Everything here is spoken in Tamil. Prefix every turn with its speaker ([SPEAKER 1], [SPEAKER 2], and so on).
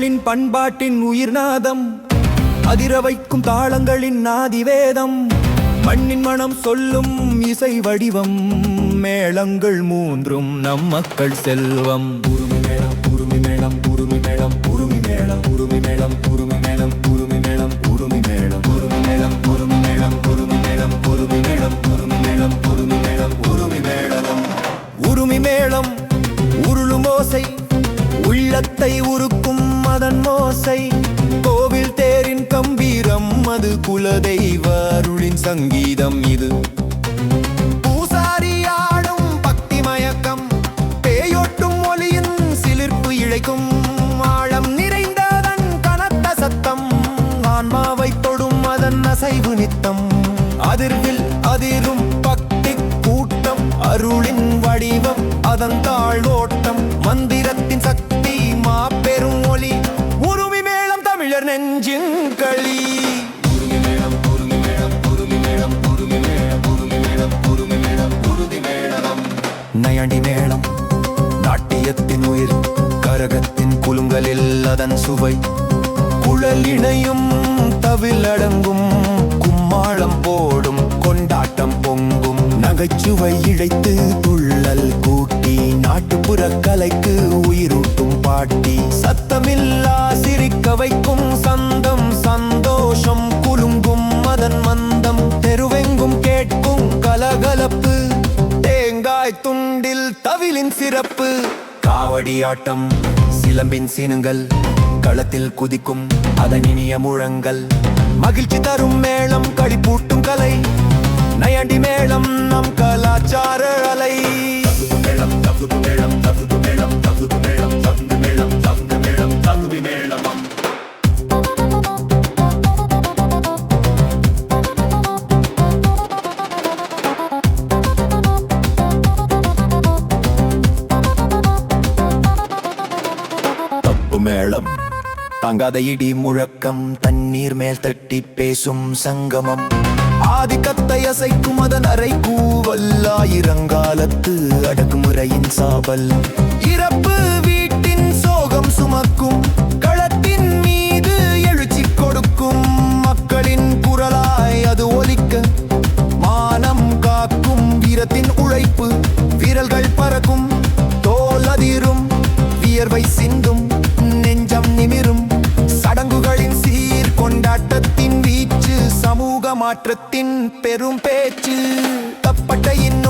[SPEAKER 1] மக்களின் பண்பாட்டின் உயிர்நாதம், அதிர வைக்கும் தாளங்களின் நாதிவேதம், மண்ணின் மனம் சொல்லும் இசை வடிவம், மேளங்கள் மூன்றும் நம் மக்கள் செல்வம். உருமி மேளம் உருமி மேளம் உருமி மேளம் உருமி மேளம் உருமி மேளம் உருமி மேளம் உருமி மேளம் உருமி மேளம் உருமி மேளம் உருமி மேளம் உருமி மேளம் உருமி மேளம் உருமி மேளம் உருமி மேளம் உருமி மேளம். உருமி மேளம் உருளும் ஓசை, உள்ளத்தை உருக்கும் அதன் மோசை, கோவில் தேரின் கம்பீரம் அது, குலதெய்வ அருளின் சங்கீதம் இது. பூசாரி ஆடும் பக்தி மயக்கம், பேயோட்டும் ஒலியின் சிலிர்ப்பு இழைக்கும், ஆழம் நிறைந்ததன் கனத்த சத்தம், ஆன்மாவை தொடும் அதன் அசைவு நித்தம். அதிர்வில் அதிரும் பக்தி கூட்டம், அருளின் வடிவம் அதன் தாழ்வோட்டம், மந்திரத்தின் சக்தி மாபெரும் ஒலி, உருமி மேளம் தமிழர் நெஞ்சின் களி. உருமி மேளம் உருமி மேளம் உருமி மேளம் உருமி மேளம் உருமி மேளம் உருமி மேளம் உருதி மேளம். நயண்டி மேளம் நாட்டியத்தின் உயிர், கரகத்தின் குலுங்கலில் அதன் சுவை, குழல் இணையும் தவில் அடங்கும், கும்மாளம் போடும் கொண்டாட்டம் பொங்கும், நகைச்சுவை இழைத்து துள்ளல் கூட்டி, நாட்டுப்புற கலைக்கு உயிரூட்டும் பாட்டி, சத்தமில்லா சிரிக்க வைக்கும் சந்தம், சந்தோஷம் குலுங்கும் அதன் மந்தம், தெருவெங்கும் கேட்கும் கலகலப்பு, தேங்காய் துண்டில் தவிலின் சிறப்பு, காவடி ஆட்டம் சிலம்பின் சீனுங்கள், களத்தில் குதிக்கும் அதன் இனிய முழங்கள், மகிழ்ச்சி தரும் மேளம் களிப்பூட்டும் கலை, நயண்டி மேளம் நம் கலாச்சார அலை. மேளம் தப்பு மேளம் தப்பு மேளம் தப்பு மேளம் தப்பு மேளம் தப்பு மேளம் தப்பு மேளம். தப்பு மேளம் தாங்காத இடி முழக்கம், தண்ணீர் மேல் தட்டி பேசும் சங்கமம், ஆதிக்கத்தை அசைக்கும் அதன் அறை கூவல், ஆயிரங்காலத்து அடக்குமுறையின் சாவல், இறப்பு வீட்டின் சோகம் சுமக்கும், களத்தின் மீது எழுச்சி கொடுக்கும், மக்களின் குரலாய் அது ஒலிக்க, மானம் காக்கும் வீரத்தின் உழைப்பு, வீரர்கள் பறக்கும் தோல் அதிரும், வியர்வை சிந்தும் நெஞ்சம் நிமிரும், சடங்குகளின் சீர் கொண்டாட்டத்தின் வீச்சு, சமூக மாற்றத்தின் பெரும் பேச்சு, தப்பட்டையின்